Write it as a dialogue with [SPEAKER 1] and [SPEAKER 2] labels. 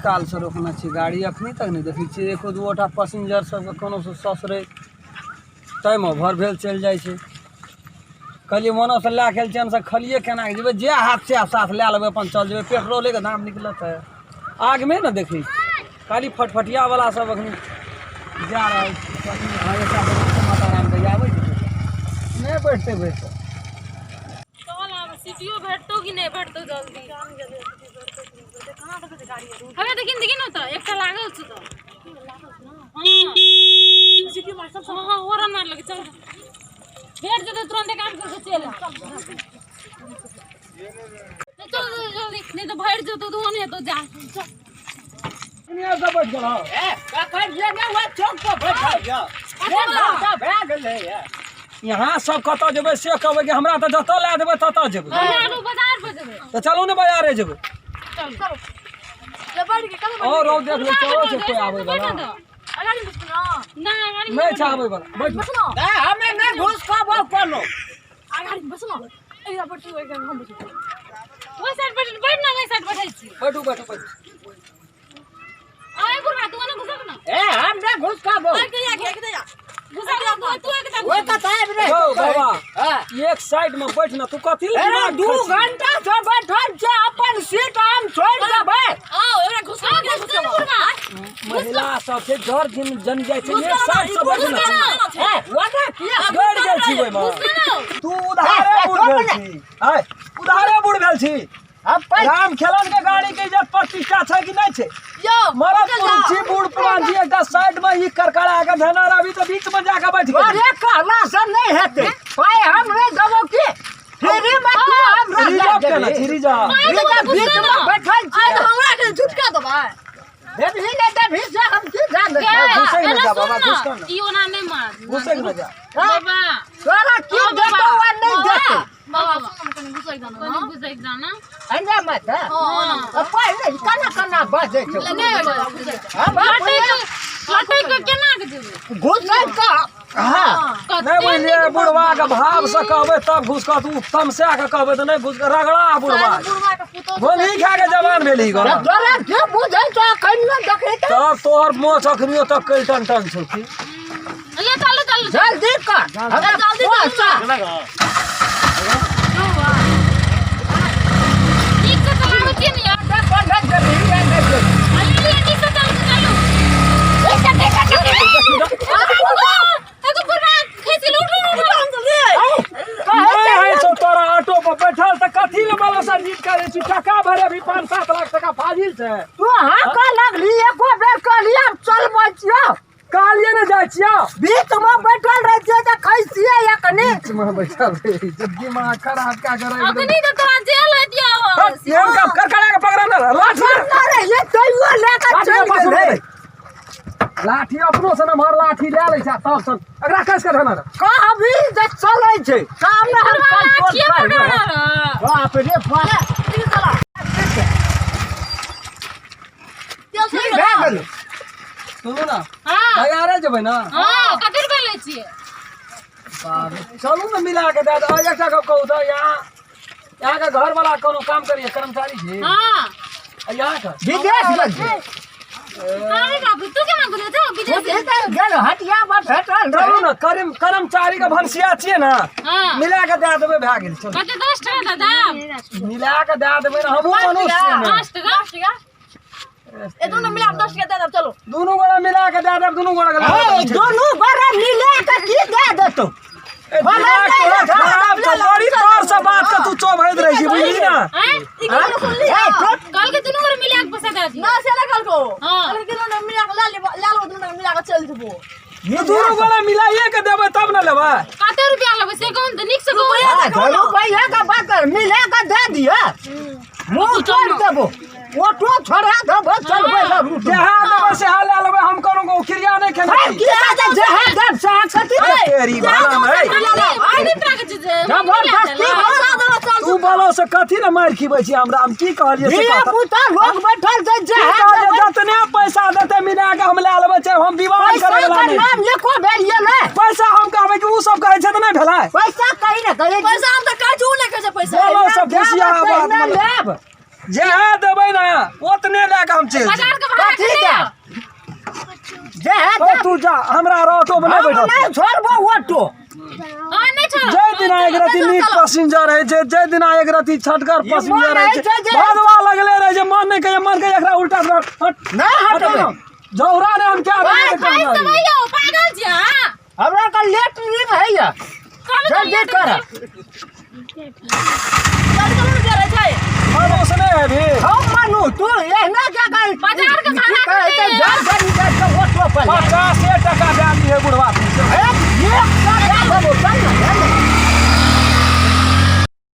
[SPEAKER 1] काल से रोकना चाहिए गाड़ी अखनी तक नहीं देखी छियै एको दूटा पैसेंजर सबके कोनो से ससरे टाइम ओवर भेल चल जाए छे कहलिए मनो से ला के चैन से खलिए केना के जेबे जे हाथ से साथ ले लेबे अपन चल जेबे पेट्रोले के दाम निकलत है आग में ना देखी खाली फटफटिया वाला सब अखनी जा रहा है ऐसा माता राम के आवे नहीं बैठते बैठते
[SPEAKER 2] चल अब सीटीओ भेटतो कि नहीं भेटतो जल्दी हमें देखिन न त एकटा लागल छ त सीटीओ मार सब हां ओरा मार लगे चल भेट दे तुरंत काम करके चल चल जल्दी नहीं तो भेट जो तो नहीं तो जा
[SPEAKER 1] दुनिया सब बैठ गया ए का जे ना वो चौक पर बैठा जा ये भाग गेले यहाँ सब कत जेबे से कहबे कि हमरा त जत ला देबे तत जेबे
[SPEAKER 2] चलो बाजार पे जेबे
[SPEAKER 1] तो चलो ने बाजारे जेबे
[SPEAKER 2] चल चलो ले बैठ के कब
[SPEAKER 1] और रौ देख ले चलो से कोई आवे वाला
[SPEAKER 2] अगाड़ी बस ना अगाड़ी
[SPEAKER 1] मैं चाहबे वाला बैठ
[SPEAKER 2] बस ना
[SPEAKER 1] ए हमें ना घुस खाबो कोनो
[SPEAKER 2] अगाड़ी बस ना एरा पर तू एकदम हम बस वो साइड पर बैठ ना मैं साइड बैठै छी
[SPEAKER 1] बैठू बैठू बैठू
[SPEAKER 2] आए बुढ़ा तू ना घुसक ना
[SPEAKER 1] ए हम ना घुस खाबो
[SPEAKER 2] के दे तू एकदम
[SPEAKER 1] वो बताए रे ओ बाबा एक साइड में बैठ ना तू कथि ले दिमाग 2 घंटा से बैठल छ अपन सीट हम छोड़ देबे
[SPEAKER 2] आओ एरा घुसा
[SPEAKER 1] महिला सब से घर जन जाय छै एक साइड से बैठ ना ए वादा किया गड़ गेल छी ओय में तू उधारे बुढ़ भेल छी हाय उधारे बुढ़ भेल छी अब राम खेलन के गाड़ी के इज्जत प्रतिष्ठा छै कि नहीं छै
[SPEAKER 2] यो
[SPEAKER 1] मरद पुरछी बूढ़ पुरान जी एकटा साइड में ई करकड़ा के धनार अभी तो बीच में जाके बैठ गए अरे कहला से नहीं हेते भाई हम रे जबो की फेरी में तू हम रिजर्व केना छी रिजर्व बीच में बैठल छी
[SPEAKER 2] आज हमरा के झुटका दबा
[SPEAKER 1] देबही ने देबही से हम की जान दे घुसे न जा बाबा घुस कर
[SPEAKER 2] ई ओना नहीं मार
[SPEAKER 1] घुसे न जा
[SPEAKER 2] बाबा
[SPEAKER 1] तोरा की देतो आ नहीं देतो
[SPEAKER 2] बाबा कने घुसै जाना
[SPEAKER 1] अन्ना मत हां पहले कना बजे छ
[SPEAKER 2] लटै के केना के देबे
[SPEAKER 1] घुसै का हां नहीं बोले बुढ़वा के भाव से कहबे तब घुस का तू तमसा के कहबे त नहीं घुस के रगड़ा बुढ़वा
[SPEAKER 2] के पुतो
[SPEAKER 1] बोली खा के जवान भेली ग तोरा के बुझै छ कन्या देखे तब तोहर मोछ अखनियो तक कई टन छ की
[SPEAKER 2] ले चल
[SPEAKER 1] जल्दी कर
[SPEAKER 2] जल्दी ठीक से चलावे छी ने यार ठीक से चलो तो पुरवा खींच लूट
[SPEAKER 1] तोरा ऑटो पर बैठल त कथी ले वाला सा जीत करे छी टका भरे भी 5-7 लाख टका फाजिल छै तू हां का लगली एको बेर कहलिए चल बचियो कालिए न जाय छियो बीच में बैठल रह छियो त खैसिए एकनी बीच में बैठल रही जग्गी मां खराब का करे
[SPEAKER 2] अखनी तो तोरा जेल है दियो
[SPEAKER 1] ये का करकड़ा के पकड़ा ना लाठी रे ये तैयो लेके चल गेलै लाठी अपनो से नमहर लाठी ले ले छ तब सन एकरा कस के धना का अभी जे चलै छै सामने हम कंट्रोल कर बाप रे बाप चला चल गेल सुनो ना
[SPEAKER 2] हां
[SPEAKER 1] तैयार जेबै ना
[SPEAKER 2] हां कते रुपया ले छिए
[SPEAKER 1] बाप चलू ना मिला के दे दो एकटा कहू त यहाँ के घर वाला कोनो काम करिए कर्मचारी छी
[SPEAKER 2] हां
[SPEAKER 1] यहाँ का विदेश लग
[SPEAKER 2] अरे बाबू तू केना बोले छ विदेश
[SPEAKER 1] गेल हटिया पर भेटल रहू ना कर्मचारी के भनसिया छिए ना
[SPEAKER 2] हां
[SPEAKER 1] मिला के दे देबे भए गेल चल
[SPEAKER 2] कते 10 टका दादा
[SPEAKER 1] मिला के दे देबे ना हमहू मनुष्य छी ना
[SPEAKER 2] 10 टका ए दोनों मिला 10 टका दे दे चलो
[SPEAKER 1] दोनों गोड़ा मिला के दे दे दोनों गोड़ा के दोनों गोड़ा मिला के की दे देतो बड़ी तौर से बात का तू चौभैद रही छी बुझली ना
[SPEAKER 2] कल के दोनों गोड़ा मिला के पैसा दे दी
[SPEAKER 3] ना से कल को
[SPEAKER 2] हां
[SPEAKER 3] कल के दोनों मिला के ला लो दोनों मिला के चल जबो
[SPEAKER 1] ये दोनों गोड़ा मिलाइए के देबे तब ना लेबे
[SPEAKER 2] कते रुपया लेबे से कौन निक से कहू
[SPEAKER 1] रुपया का बात कर मिला के दे दिया मुंह छोड़ देबो ऑटो छोड़ा देबो चलबे ना रूट जहां देबे से हाल लेबे हम कोनो को क्रिया नहीं खेले किया दे जहां दे साथ साथी तेरी बाला में
[SPEAKER 2] आनी तरह के चीज
[SPEAKER 1] जबरदस्ती तू बोलो से कथी ना मार खीबै छी हमरा हम की कहलिए से ये पुता लोग बैठल छै जहां जतने पैसा देते मिला के हम ले लेबे छै हम विवाह करे वाला नहीं नाम लिखो भेलिए ना पैसा हम कहबै कि उ सब कहै छै त नहीं भेलै पैसा कहि ना कहि
[SPEAKER 3] पैसा हम त काजू ले के पैसा
[SPEAKER 1] बोलो सब बेसिया बात में लेब जे है देबै ना ओतने लेके हम चल
[SPEAKER 2] बाजार के भाड़ा
[SPEAKER 4] कथी
[SPEAKER 2] के
[SPEAKER 4] दे जे है दे
[SPEAKER 1] तू जा हमरा ऑटो में नहीं
[SPEAKER 4] हम
[SPEAKER 1] बैठो
[SPEAKER 4] नहीं छोड़बो ऑटो
[SPEAKER 2] नहीं छोड़ो
[SPEAKER 1] जय दिन एक रति नीक पैसेंजर है जय दिन एक रति छटकर पैसेंजर है भगवा लगले रहे जे मन नहीं कहे मन के एकरा उल्टा हट
[SPEAKER 4] नहीं हटबे
[SPEAKER 1] जौरा ने हम क्या
[SPEAKER 2] भाई भाई तो भैया पागल छी हां
[SPEAKER 4] हमरा का लेट नहीं है या जल्दी कर
[SPEAKER 3] चल चल करे छै
[SPEAKER 1] हम उसने है भी
[SPEAKER 4] हम मानू तू